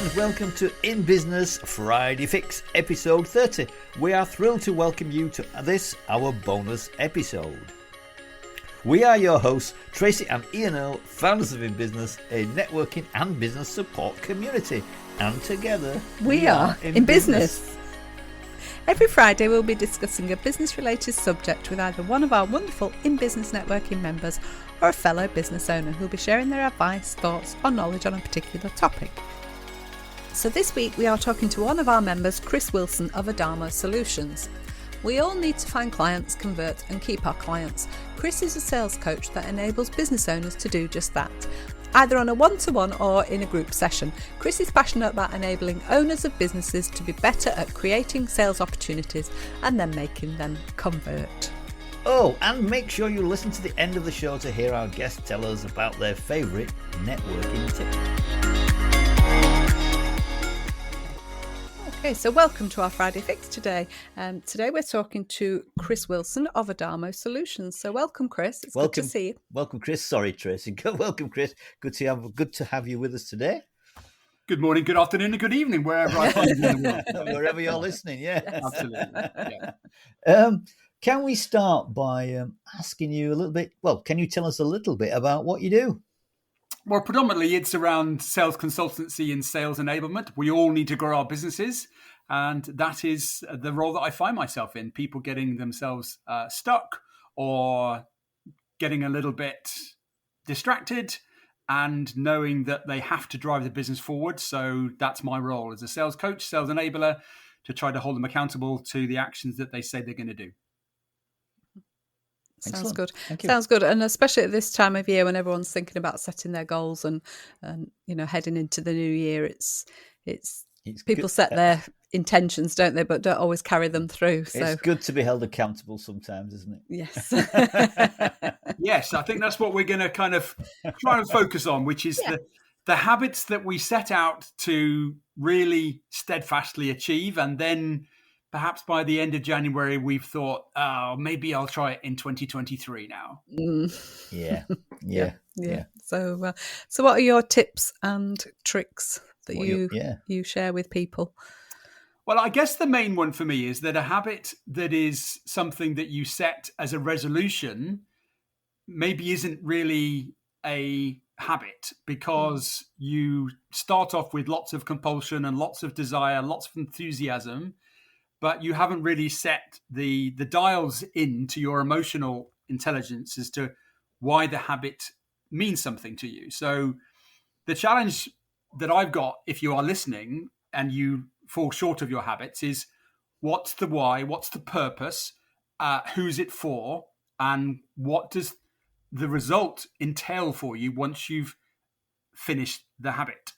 and welcome to In Business Friday Fix, episode 30. We are thrilled to welcome you to this, our bonus episode. We are your hosts, Tracy and Ian Earle, founders of In Business, a networking and business support community. And together, we are In Business. Every Friday we'll be discussing a business-related subject with either one of our wonderful In Business networking members or a fellow business owner who'll be sharing their advice, thoughts or knowledge on a particular topic. So this week we are talking to one of our members, Chris Wilson of Adamo Solutions. We all need to find clients, convert and keep our clients. Chris is a sales coach that enables business owners to do just that, either on a one-to-one or in a group session. Chris is passionate about enabling owners of businesses to be better at creating sales opportunities and then making them convert. Oh, and make sure you listen to the end of the show to hear our guests tell us about their favourite networking tip. Okay, so welcome to our Friday Fix today. Today we're talking to Chris Wilson of Adamo Solutions. So welcome, Chris. It's good to see you. Welcome, Chris. Sorry, Tracy. Welcome, Chris. Good to have you with us today. Good morning, good afternoon, and good evening, wherever I find you in the world. Wherever you're listening, yeah. Yes. Absolutely. Yeah. Can we start by asking you a little bit? Well, can you tell us a little bit about what you do? Well, predominantly it's around sales consultancy and sales enablement. We all need to grow our businesses, and that is the role that I find myself in. People getting themselves stuck or getting a little bit distracted and knowing that they have to drive the business forward. So that's my role as a sales coach, sales enabler, to try to hold them accountable to the actions that they say they're going to do. Sounds good. Sounds good. And especially at this time of year when everyone's thinking about setting their goals and heading into the new year, it's people set their intentions, don't they, but don't always carry them through. So it's good to be held accountable sometimes, isn't it? Yes. Yes, I think that's what we're going to kind of try and focus on, which is the habits that we set out to really steadfastly achieve, and then perhaps by the end of January, we've thought, oh, maybe I'll try it in 2023 now. Yeah. So what are your tips and tricks that you share with people? Well, I guess the main one for me is that a habit that is something that you set as a resolution maybe isn't really a habit, because you start off with lots of compulsion and lots of desire, lots of enthusiasm, but you haven't really set the dials into your emotional intelligence as to why the habit means something to you. So the challenge that I've got, if you are listening and you fall short of your habits, is what's the why, what's the purpose, who's it for, and what does the result entail for you once you've finished the habit.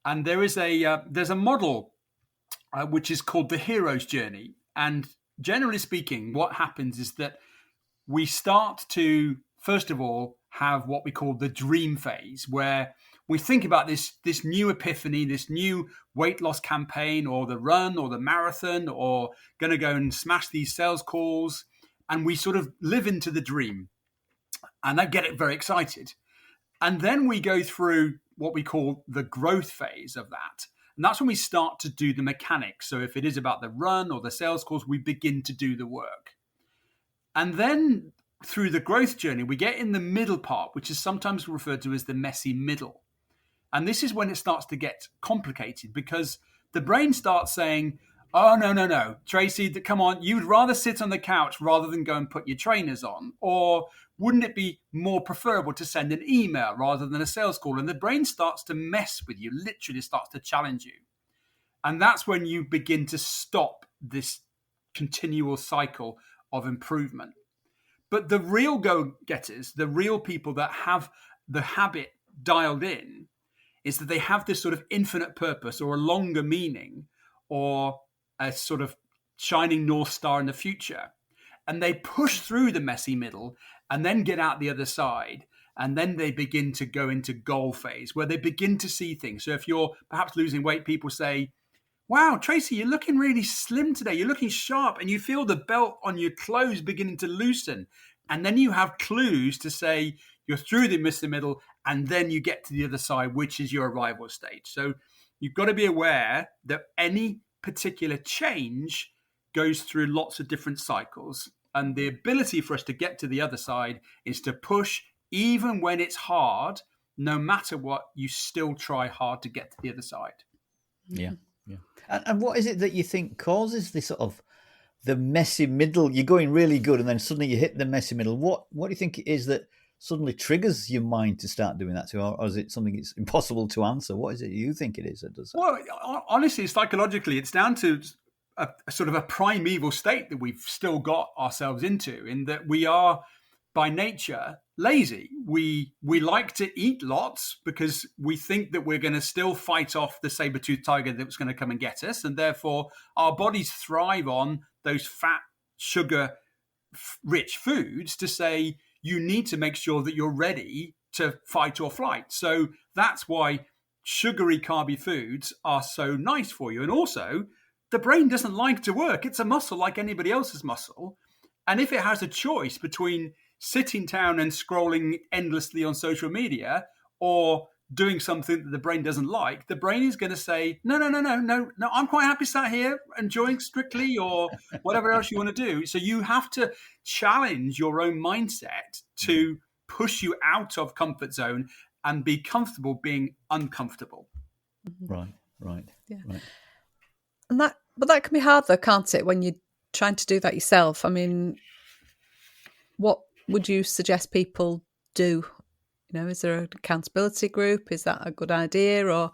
And there's a model which is called the hero's journey. And generally speaking, what happens is that we start to, first of all, have what we call the dream phase, where we think about this new epiphany, this new weight loss campaign, or the run or the marathon, or going to go and smash these sales calls. And we sort of live into the dream and I get it very excited. And then we go through what we call the growth phase of that. And that's when we start to do the mechanics. So if it is about the run or the sales calls, we begin to do the work. And then through the growth journey, we get in the middle part, which is sometimes referred to as the messy middle. And this is when it starts to get complicated, because the brain starts saying, oh, no, Tracy, come on, you'd rather sit on the couch rather than go and put your trainers on. Or wouldn't it be more preferable to send an email rather than a sales call? And the brain starts to mess with you, literally starts to challenge you. And that's when you begin to stop this continual cycle of improvement. But the real go-getters, the real people that have the habit dialed in, is that they have this sort of infinite purpose or a longer meaning or a sort of shining North Star in the future. And they push through the messy middle and then get out the other side. And then they begin to go into goal phase, where they begin to see things. So if you're perhaps losing weight, people say, wow, Tracy, you're looking really slim today. You're looking sharp, and you feel the belt on your clothes beginning to loosen. And then you have clues to say you're through the messy middle, and then you get to the other side, which is your arrival stage. So you've got to be aware that any particular change goes through lots of different cycles. And the ability for us to get to the other side is to push, even when it's hard, no matter what, you still try hard to get to the other side. Yeah. And what is it that you think causes this sort of the messy middle? You're going really good, and then suddenly you hit the messy middle. What do you think it is that suddenly triggers your mind to start doing that too, or is it something it's impossible to answer? What is it you think it is that does that? Well, honestly, psychologically, it's down to a sort of a primeval state that we've still got ourselves into, in that we are by nature lazy. We like to eat lots because we think that we're going to still fight off the saber-toothed tiger that's going to come and get us, and therefore our bodies thrive on those fat, sugar rich foods to say you need to make sure that you're ready to fight or flight. So that's why sugary, carby foods are so nice for you. And also, the brain doesn't like to work. It's a muscle like anybody else's muscle. And if it has a choice between sitting down and scrolling endlessly on social media or doing something that the brain doesn't like, the brain is going to say, no, I'm quite happy sat here enjoying Strictly or whatever else you want to do. So you have to challenge your own mindset to push you out of comfort zone and be comfortable being uncomfortable. Right. Yeah. Right. And that can be hard though, can't it, when you're trying to do that yourself? I mean, what would you suggest people do? You know, is there an accountability group? Is that a good idea? Or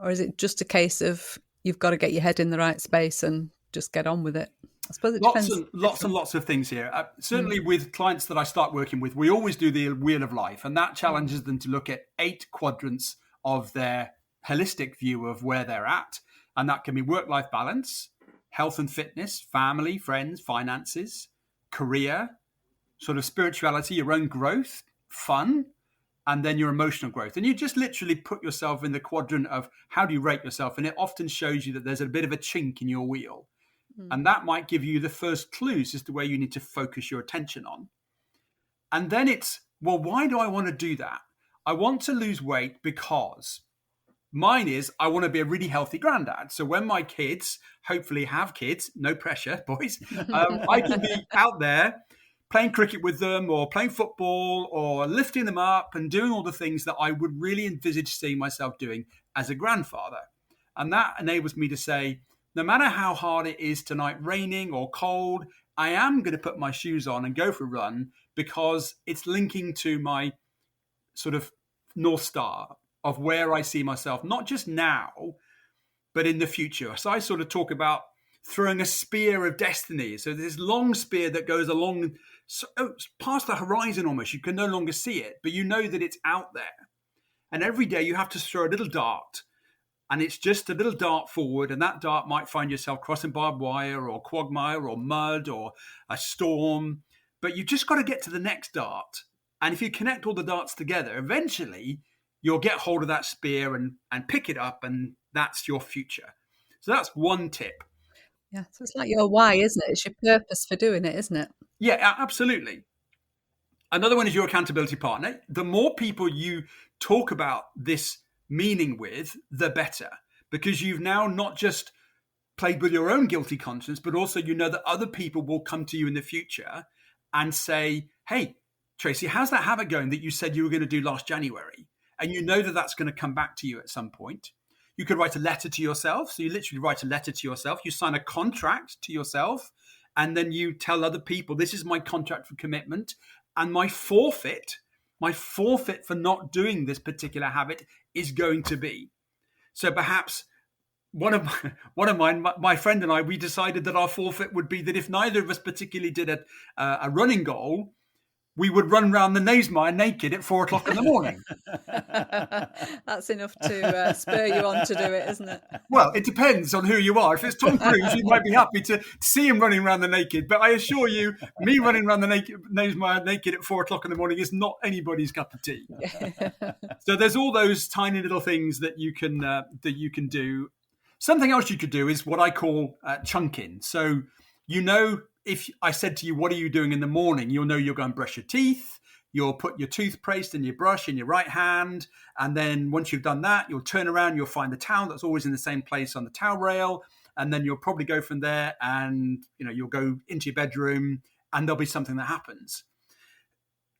is it just a case of you've got to get your head in the right space and just get on with it? I suppose it depends. Lots of things here. Certainly with clients that I start working with, we always do the wheel of life, and that challenges them to look at 8 quadrants of their holistic view of where they're at. And that can be work-life balance, health and fitness, family, friends, finances, career, sort of spirituality, your own growth, fun, and then your emotional growth. And you just literally put yourself in the quadrant of how do you rate yourself? And it often shows you that there's a bit of a chink in your wheel. And that might give you the first clues as to where you need to focus your attention on. And then it's, well, why do I want to do that? I want to lose weight because mine is I want to be a really healthy granddad. So when my kids hopefully have kids, no pressure, boys, I can be out there playing cricket with them or playing football or lifting them up and doing all the things that I would really envisage seeing myself doing as a grandfather. And that enables me to say, no matter how hard it is tonight, raining or cold, I am going to put my shoes on and go for a run because it's linking to my sort of North Star of where I see myself, not just now, but in the future. So I sort of talk about throwing a spear of destiny. So this long spear that goes along past the horizon almost. You can no longer see it, but you know that it's out there. And every day you have to throw a little dart. And it's just a little dart forward, and that dart might find yourself crossing barbed wire or quagmire or mud or a storm. But you just got to get to the next dart. And if you connect all the darts together, eventually you'll get hold of that spear and pick it up, and that's your future. So that's one tip. Yeah, so it's like your why, isn't it? It's your purpose for doing it, isn't it? Yeah, absolutely. Another one is your accountability partner. The more people you talk about this meaning with, the better, because you've now not just played with your own guilty conscience, but also you know that other people will come to you in the future and say, hey, Tracy, how's that habit going that you said you were going to do last January? And you know that that's going to come back to you at some point. You could write a letter to yourself. So you literally write a letter to yourself. You sign a contract to yourself, and then you tell other people, this is my contract for commitment, and my forfeit for not doing this particular habit is going to be. So perhaps one of mine, my friend and I, we decided that our forfeit would be that if neither of us particularly did a running goal, we would run around the Knavesmire naked at 4 o'clock in the morning. That's enough to spur you on to do it, isn't it? Well, it depends on who you are. If it's Tom Cruise, you might be happy to see him running around the naked. But I assure you, me running around the Knavesmire naked at 4 o'clock in the morning is not anybody's cup of tea. So there's all those tiny little things that you can do. Something else you could do is what I call chunking. So, if I said to you, what are you doing in the morning? You'll know you're going to brush your teeth. You'll put your toothpaste and your brush in your right hand. And then once you've done that, you'll turn around, you'll find the towel that's always in the same place on the towel rail. And then you'll probably go from there and, you'll go into your bedroom and there'll be something that happens.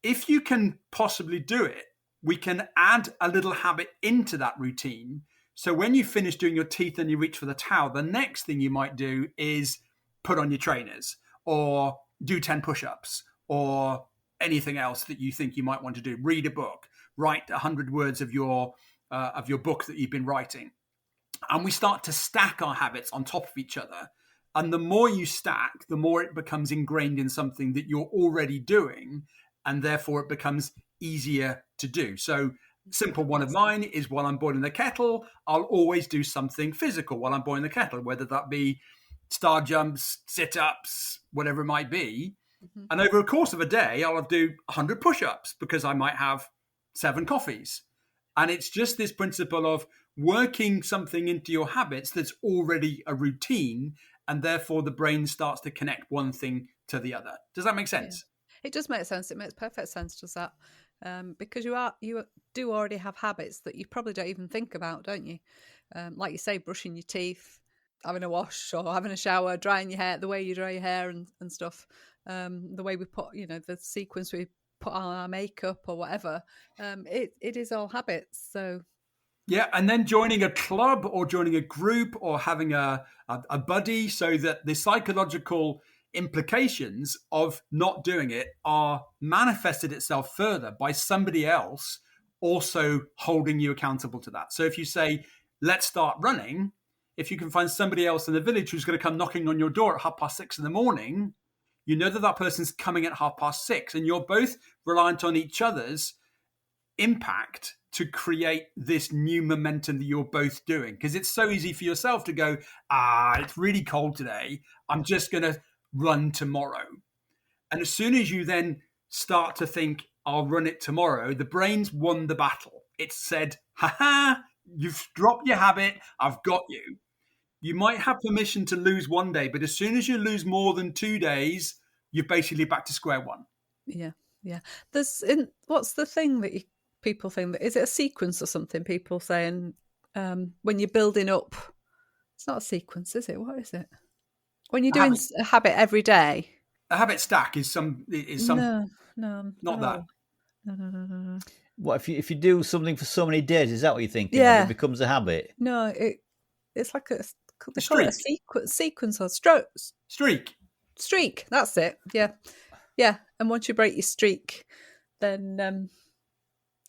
If you can possibly do it, we can add a little habit into that routine. So when you finish doing your teeth and you reach for the towel, the next thing you might do is put on your trainers or do 10 push-ups or anything else that you think you might want to do. Read a book, write 100 words of your book that you've been writing. And we start to stack our habits on top of each other. And the more you stack, the more it becomes ingrained in something that you're already doing. And therefore it becomes easier to do. So simple one of mine is while I'm boiling the kettle, I'll always do something physical while I'm boiling the kettle, whether that be star jumps, sit-ups, whatever it might be. Mm-hmm. And over the course of a day, I'll do 100 push-ups because I might have 7 coffees. And it's just this principle of working something into your habits that's already a routine, and therefore the brain starts to connect one thing to the other. Does that make sense? Yeah. It does make sense. It makes perfect sense, does that? Because you do already have habits that you probably don't even think about, don't you? Like you say, brushing your teeth, having a wash or having a shower, drying your hair, the way you dry your hair and stuff, the way we put, the sequence we put on our makeup or whatever. It is all habits. So yeah, and then joining a club or joining a group or having a buddy, so that the psychological implications of not doing it are manifested itself further by somebody else also holding you accountable to that. So if you say, let's start running, if you can find somebody else in the village who's going to come knocking on your door at 6:30 in the morning, you know that person's coming at 6:30, and you're both reliant on each other's impact to create this new momentum that you're both doing. Because it's so easy for yourself to go, it's really cold today, I'm just going to run tomorrow. And as soon as you then start to think, I'll run it tomorrow, the brain's won the battle. It's said, you've dropped your habit, I've got you. You might have permission to lose one day, but as soon as you lose more than 2 days, you're basically back to square one. Yeah. What's the thing that people think, is it a sequence or something? People saying when you're building up, it's not a sequence, is it? What is it? When you're doing a habit every day. A habit stack is some. No, not that. No. What if you do something for so many days? Is that what you're thinking? Yeah, it becomes a habit. No, it's like a sequence or streak. That's it. Yeah. And once you break your streak, then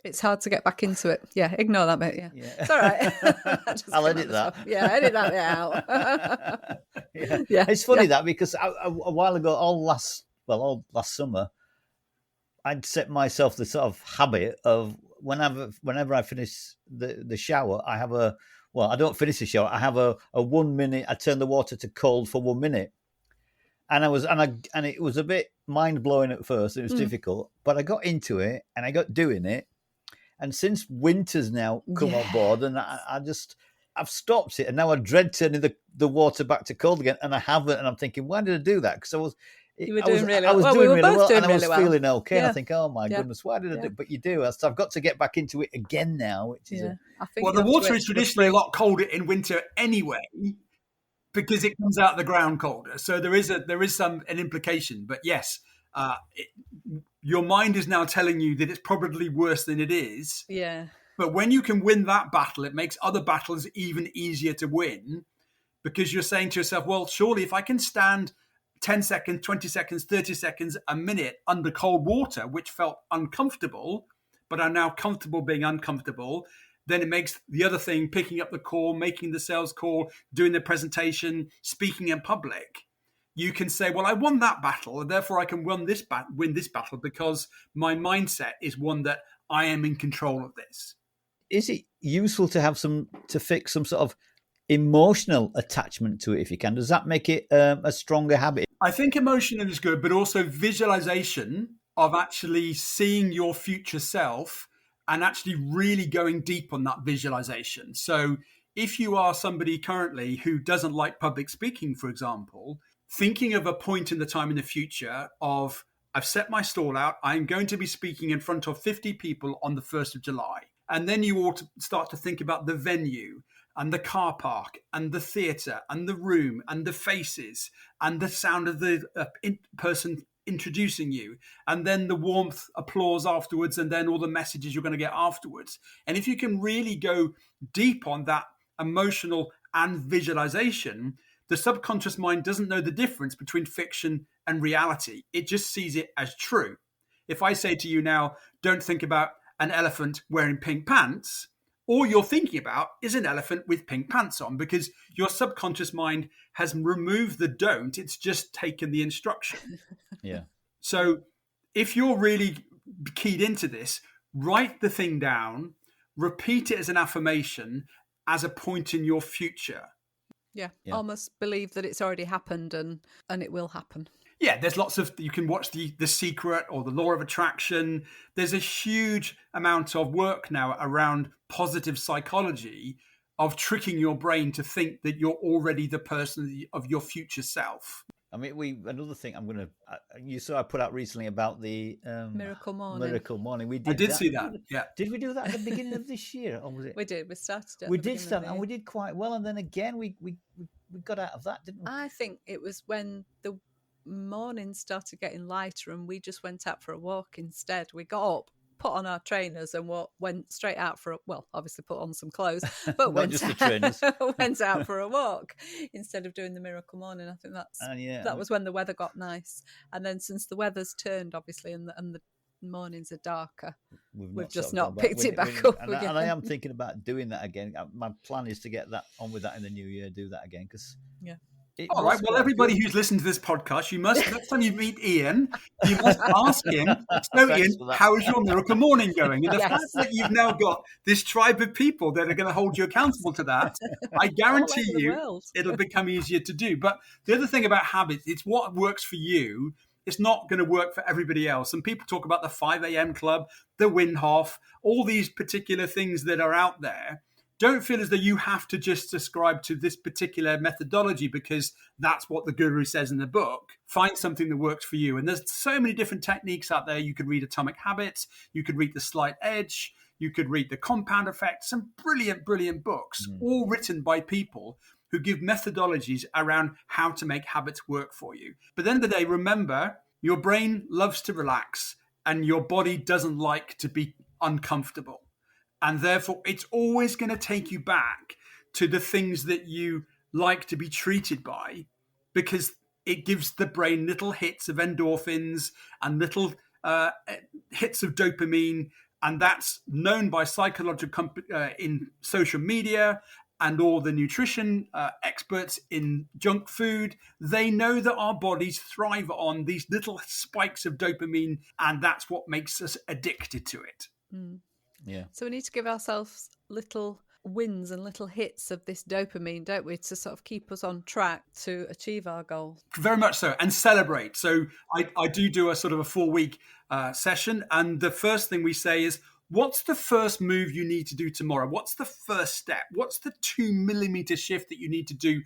it's hard to get back into it. Yeah, ignore that bit. Yeah. It's all right. I'll edit that. Yeah, edit that bit out. Yeah. It's funny that because a while ago, all last summer, I'd set myself the sort of habit of whenever I finish the shower, I have I don't finish the shower. I have a 1 minute. I turn the water to cold for 1 minute, and it was a bit mind blowing at first. It was difficult, but I got into it and I got doing it. And since winter's now come on board, and I've stopped it, and now I dread turning the water back to cold again, and I haven't. And I'm thinking, why did I do that? Because I was doing really well, and I was feeling okay. And I think, oh my goodness, why did I do it? But you do. So I've got to get back into it again now, which is the water is traditionally a lot colder in winter anyway, because it comes out of the ground colder. So there is an implication. But yes, your mind is now telling you that it's probably worse than it is. Yeah. But when you can win that battle, it makes other battles even easier to win, because you're saying to yourself, well, surely if I can stand 10 seconds, 20 seconds, 30 seconds, a minute under cold water, which felt uncomfortable, but are now comfortable being uncomfortable, then it makes the other thing, picking up the call, making the sales call, doing the presentation, speaking in public. You can say, well, I won that battle, and therefore I can win this battle because my mindset is one that I am in control of this. Is it useful to fix some sort of emotional attachment to it if you can? Does that make it a stronger habit? I think emotional is good, but also visualization of actually seeing your future self and actually really going deep on that visualization. So if you are somebody currently who doesn't like public speaking, for example, thinking of a point in the time in the future of I've set my stall out. I'm going to be speaking in front of 50 people on the 1st of July. And then you ought to start to think about the venue and the car park and the theatre and the room and the faces and the sound of the person introducing you, and then the warmth, applause afterwards, and then all the messages you're going to get afterwards. And if you can really go deep on that emotional and visualization, the subconscious mind doesn't know the difference between fiction and reality. It just sees it as true. If I say to you now, don't think about an elephant wearing pink pants, all you're thinking about is an elephant with pink pants on, because your subconscious mind has removed the don't, it's just taken the instruction. Yeah. So if you're really keyed into this, write the thing down, repeat it as an affirmation, as a point in your future. Yeah. Almost believe that it's already happened and it will happen. Yeah, there's lots of, you can watch The Secret or The Law of Attraction. There's a huge amount of work now around positive psychology of tricking your brain to think that you're already the person of your future self. I mean, another thing I'm going to, you saw I put out recently about the Miracle Morning. Miracle Morning. I did see that. Yeah. Did we do that at the beginning of this year, or was it? We did. We started. We did start, and we did quite well, and then again we got out of that, didn't we? I think it was when the morning started getting lighter, and we just went out for a walk instead. We got up, put on our trainers, and went straight out for obviously put on some clothes, but went out for a walk instead of doing the Miracle Morning. I think that was when the weather got nice, and then since the weather's turned, obviously, and the mornings are darker, we've just not picked it back up again. And I am thinking about doing that again. My plan is to get that on with that in the new year, do that again, because all right. Well, everybody who's listened to this podcast, you must, next time you meet Ian, you must ask him, so Ian, how is your Miracle Morning going? And the fact that you've now got this tribe of people that are going to hold you accountable to that, I guarantee you it'll become easier to do. But the other thing about habits, it's what works for you. It's not going to work for everybody else. And people talk about the 5 a.m. club, the Windhoff, all these particular things that are out there. Don't feel as though you have to just subscribe to this particular methodology because that's what the guru says in the book. Find something that works for you. And there's so many different techniques out there. You could read Atomic Habits. You could read The Slight Edge. You could read The Compound Effect. Some brilliant, brilliant books, all written by people who give methodologies around how to make habits work for you. But at the end of the day, remember, your brain loves to relax and your body doesn't like to be uncomfortable. And therefore, it's always going to take you back to the things that you like to be treated by, because it gives the brain little hits of endorphins and little hits of dopamine. And that's known by psychological in social media and all the nutrition experts in junk food. They know that our bodies thrive on these little spikes of dopamine, and that's what makes us addicted to it. Mm. Yeah. So we need to give ourselves little wins and little hits of this dopamine, don't we, to sort of keep us on track to achieve our goal. Very much so, and celebrate. So I do a sort of a 4-week session, and the first thing we say is, what's the first move you need to do tomorrow? What's the first step? What's the 2 millimeter shift that you need to do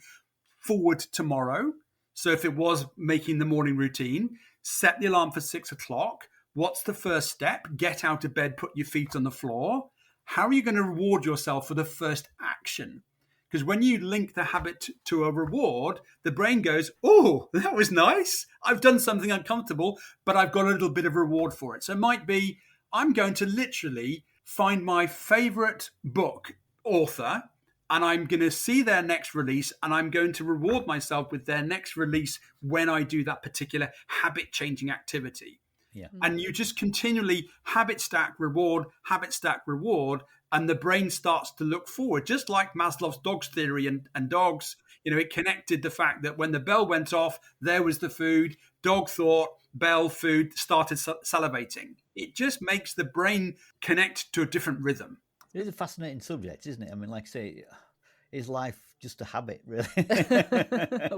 forward tomorrow? So if it was making the morning routine, set the alarm for 6 o'clock. What's the first step? Get out of bed, put your feet on the floor. How are you going to reward yourself for the first action? Because when you link the habit to a reward, the brain goes, oh, that was nice. I've done something uncomfortable, but I've got a little bit of reward for it. So it might be, I'm going to literally find my favorite book author, and I'm going to see their next release, and I'm going to reward myself with their next release when I do that particular habit-changing activity. Yeah. And you just continually habit stack reward, and the brain starts to look forward, just like Maslow's dogs theory and dogs. You know, it connected the fact that when the bell went off, there was the food. Dog thought, bell, food, started salivating. It just makes the brain connect to a different rhythm. It is a fascinating subject, isn't it? I mean, like I say, is life just a habit, really?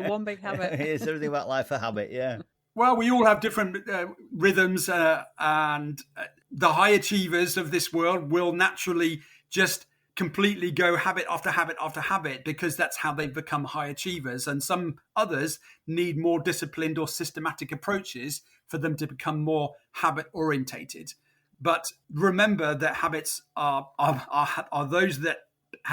One big habit. Is everything about life a habit? Yeah. Well, we all have different rhythms, and the high achievers of this world will naturally just completely go habit after habit after habit because that's how they've become high achievers. And some others need more disciplined or systematic approaches for them to become more habit orientated. But remember that habits are those that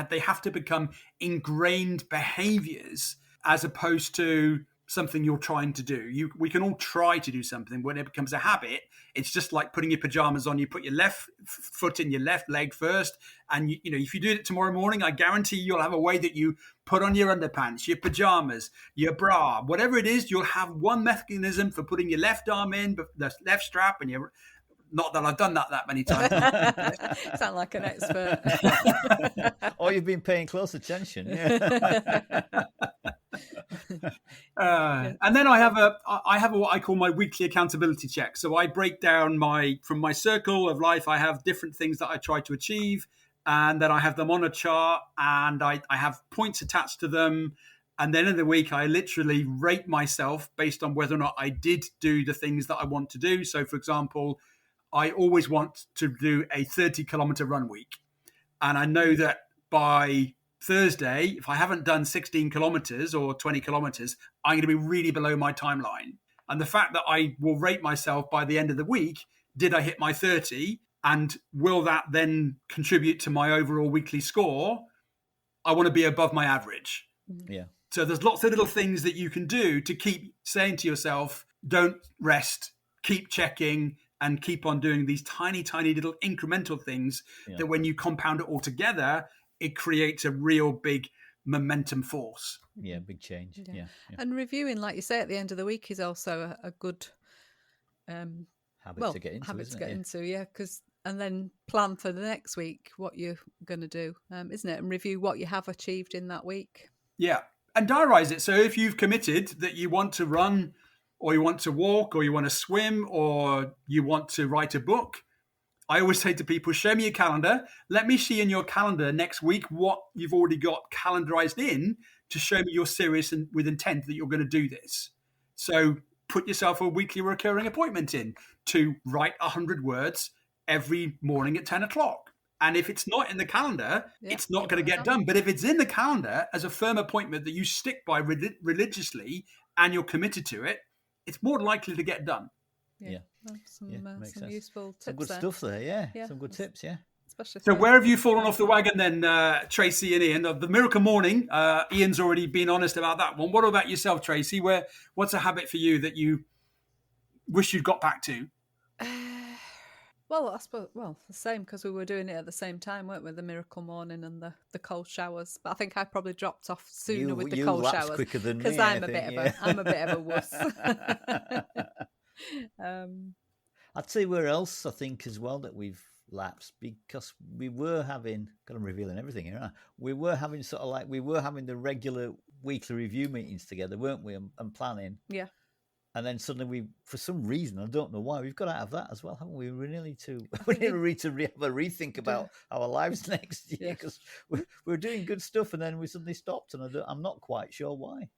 they have to become ingrained behaviors as opposed to something you're trying to do. We can all try to do something. When it becomes a habit, it's just like putting your pajamas on. You put your left foot in your left leg first, and you know if you do it tomorrow morning, I guarantee you'll have a way that you put on your underpants, your pajamas, your bra, whatever it is. You'll have one mechanism for putting your left arm in, the left strap, and your. Not that I've done that many times. Sound like an expert. Or you've been paying close attention. Yeah. And then I have what I call my weekly accountability check. So I break down from my circle of life. I have different things that I try to achieve, and then I have them on a chart, and I have points attached to them. And then in the week, I literally rate myself based on whether or not I did do the things that I want to do. So, for example, I always want to do a 30-kilometer run week. And I know that by Thursday, if I haven't done 16 kilometers or 20 kilometers, I'm going to be really below my timeline. And the fact that I will rate myself by the end of the week, did I hit my 30? And will that then contribute to my overall weekly score? I want to be above my average. Yeah. So there's lots of little things that you can do to keep saying to yourself, don't rest, keep checking, and keep on doing these tiny, tiny little incremental things that when you compound it all together, it creates a real big momentum force. Yeah, big change. Yeah. And reviewing, like you say, at the end of the week is also a good habit to get into. Yeah, because and then plan for the next week what you're going to do, isn't it? And review what you have achieved in that week. Yeah, and diarise it. So if you've committed that you want to run, or you want to walk, or you want to swim, or you want to write a book, I always say to people, show me your calendar. Let me see in your calendar next week what you've already got calendarized in to show me you're serious and with intent that you're going to do this. So put yourself a weekly recurring appointment in to write 100 words every morning at 10 o'clock. And if it's not in the calendar, it's not going to get done. But if it's in the calendar as a firm appointment that you stick by religiously and you're committed to it, it's more likely to get done. Yeah. Some useful tips. Some good stuff there, yeah. Some good tips, yeah. Especially so where have you fallen off the wagon then, Tracy and Ian? The Miracle Morning, Ian's already been honest about that one. What about yourself, Tracy? What's a habit for you that you wish you'd got back to? Well, I suppose, the same, because we were doing it at the same time, weren't we? The Miracle Morning and the cold showers. But I think I probably dropped off sooner with the cold showers. Quicker than me, because I'm a bit of a wuss. I'd say where else I think as well that we've lapsed, because we were having, God, I'm revealing everything here, aren't I? We were having the regular weekly review meetings together, weren't we? And planning. Yeah. And then suddenly for some reason, I don't know why, we've got out of that as well, haven't we? We need to have a rethink about our lives next year, because we're doing good stuff and then we suddenly stopped, and I'm not quite sure why.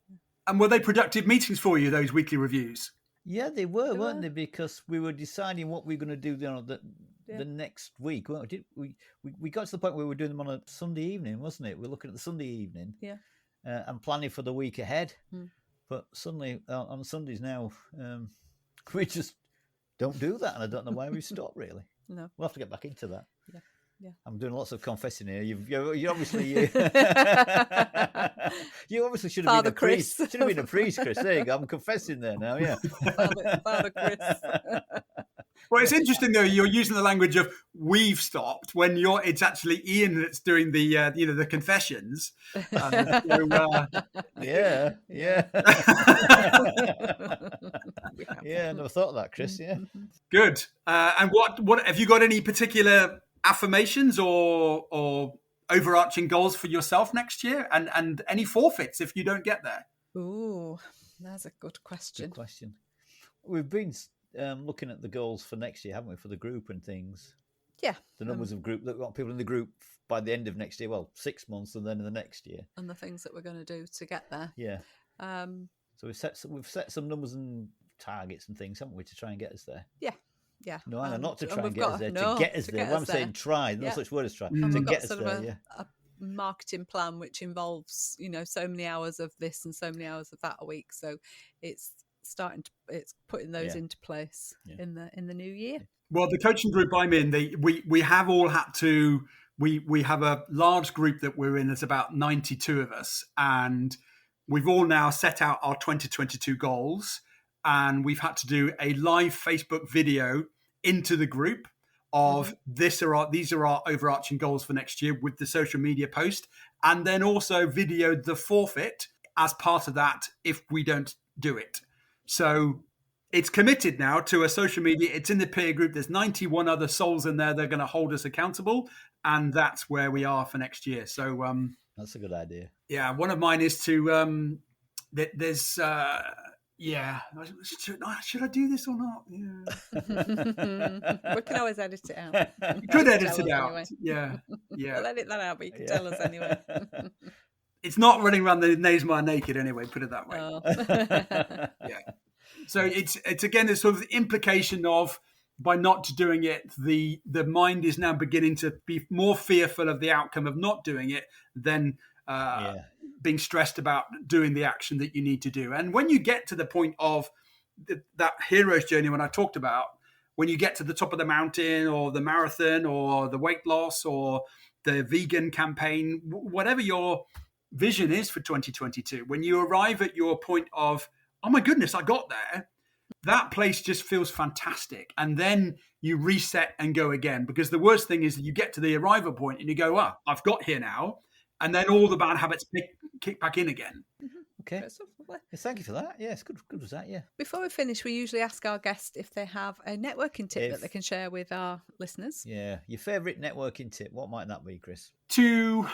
And were they productive meetings for you, those weekly reviews? Yeah, they were, weren't they? Because we were deciding what we were going to do the next week. Well, we got to the point where we were doing them on a Sunday evening, wasn't it? We were looking at the Sunday evening, and planning for the week ahead. But suddenly on Sundays now, we just don't do that, and I don't know why we stopped. Really, no, we'll have to get back into that. Yeah. I'm doing lots of confessing here. You obviously you obviously should have been a priest. Should have been a priest, Chris. There you go. I'm confessing there now. Yeah, Father Chris. Well, it's interesting though. You're using the language of "we've stopped" when it's actually Ian that's doing the the confessions. Yeah. Yeah, I never thought of that, Chris. Yeah, good. And what have you got? Any particular affirmations or overarching goals for yourself next year, and any forfeits if you don't get there? Ooh, that's a good question. We've been looking at the goals for next year, haven't we, for the group and things? Yeah, the numbers of group that we want people in the group by the end of next year. Well, 6 months, and then in the next year, and the things that we're going to do to get there. Yeah. So we've set some numbers and targets and things, haven't we, to try and get us there? Yeah. Yeah. No, I know, not to try and we've get got- us there, no, to get us to there. get Well, I'm us saying there. try, no Yeah. such word as try. And To we've get got us sort of there, yeah. a marketing plan which involves, so many hours of this and so many hours of that a week. So it's putting those into place in the new year. Well, the coaching group I'm in, we have all had to. We have a large group that we're in. There's about 92 of us, and we've all now set out our 2022 goals, and we've had to do a live Facebook video into the group of these are our overarching goals for next year with the social media post, and then also videoed the forfeit as part of that if we don't do it. So it's committed now to a social media. It's in the peer group. There's 91 other souls in there. They're going to hold us accountable, and that's where we are for next year. So that's a good idea. Yeah, one of mine is to there's should I do this or not? Yeah. We can always edit it out. You could edit it out. Anyway. Yeah. We'll edit that out, but you can tell us anyway. It's not running around the Naysmar naked anyway, put it that way. Oh. Yeah. So it's again this sort of implication of by not doing it, the mind is now beginning to be more fearful of the outcome of not doing it than being stressed about doing the action that you need to do. And when you get to the point of that hero's journey, when I talked about, when you get to the top of the mountain or the marathon or the weight loss or the vegan campaign, whatever your vision is for 2022, when you arrive at your point of, oh my goodness, I got there, that place just feels fantastic. And then you reset and go again, because the worst thing is that you get to the arrival point and you go, I've got here now. And then all the bad habits kick back in again. Okay. Thank you for that. Yeah, it's good. Good was that, yeah. Before we finish, we usually ask our guests if they have a networking tip that they can share with our listeners. Yeah. Your favourite networking tip, what might that be, Chris? To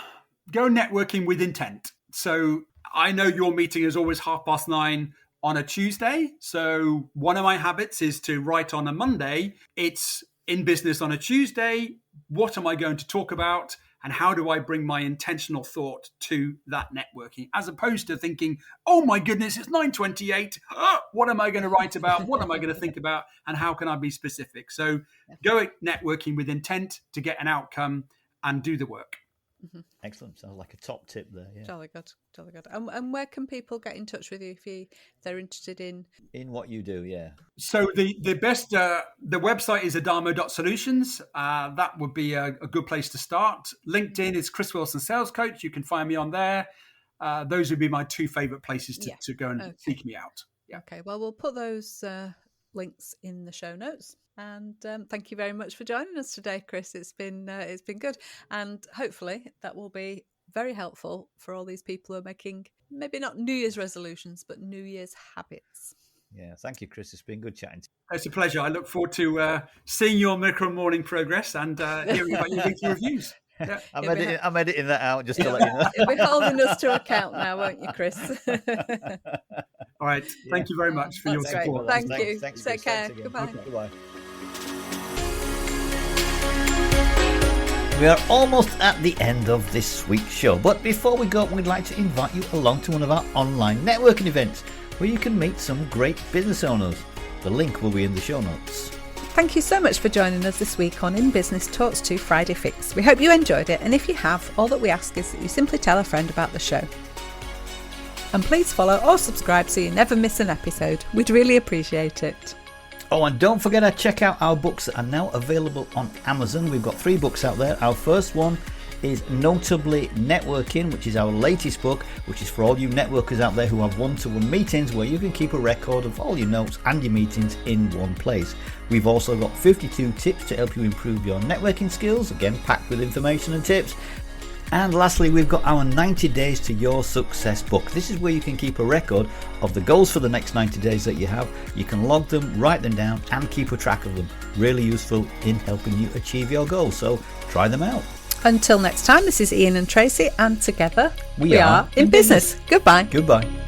go networking with intent. So I know your meeting is always 9:30 on a Tuesday. So one of my habits is to write on a Monday. It's in business on a Tuesday. What am I going to talk about? And how do I bring my intentional thought to that networking? As opposed to thinking, oh my goodness, it's 9:28. What am I going to write about? What am I going to think about? And how can I be specific? So go at networking with intent to get an outcome and do the work. Mm-hmm. Excellent. Sounds like a top tip there. Yeah. Jolly good. And where can people get in touch with you if they're interested in what you do? Yeah. So the best the website is adamo.solutions. That would be a good place to start. LinkedIn is Chris Wilson Sales Coach. You can find me on there. Those would be my two favorite places to go and seek me out. Yeah. Okay. Well, we'll put those links in the show notes. And thank you very much for joining us today, Chris. It's been good, and hopefully that will be very helpful for all these people who are making maybe not New Year's resolutions, but New Year's habits. Yeah, thank you, Chris. It's been good chatting to you. It's a pleasure. I look forward to seeing your Miracle Morning progress and hearing about your weekly reviews. Yeah. I'm editing that out just to let you know. You'll be holding us to account now, won't you, Chris? All right. Thank you very much for your support. Thank you. Take care. Goodbye. Okay. Goodbye. We are almost at the end of this week's show, but before we go, we'd like to invite you along to one of our online networking events where you can meet some great business owners. The link will be in the show notes. Thank you so much for joining us this week on In Business Talks 2 Friday Fix. We hope you enjoyed it, and if you have, all that we ask is that you simply tell a friend about the show. And please follow or subscribe so you never miss an episode. We'd really appreciate it. Oh, and don't forget to check out our books that are now available on Amazon. We've got 3 books out there. Our first one is Notably Networking, which is our latest book, which is for all you networkers out there who have one-to-one meetings where you can keep a record of all your notes and your meetings in one place. We've also got 52 tips to help you improve your networking skills, again packed with information and tips. And lastly, we've got our 90 Days to Your Success book. This is where you can keep a record of the goals for the next 90 days that you have. You can log them, write them down, and keep a track of them. Really useful in helping you achieve your goals. So try them out. Until next time, this is Ian and Tracy, and together we are in business. Goodbye. Goodbye.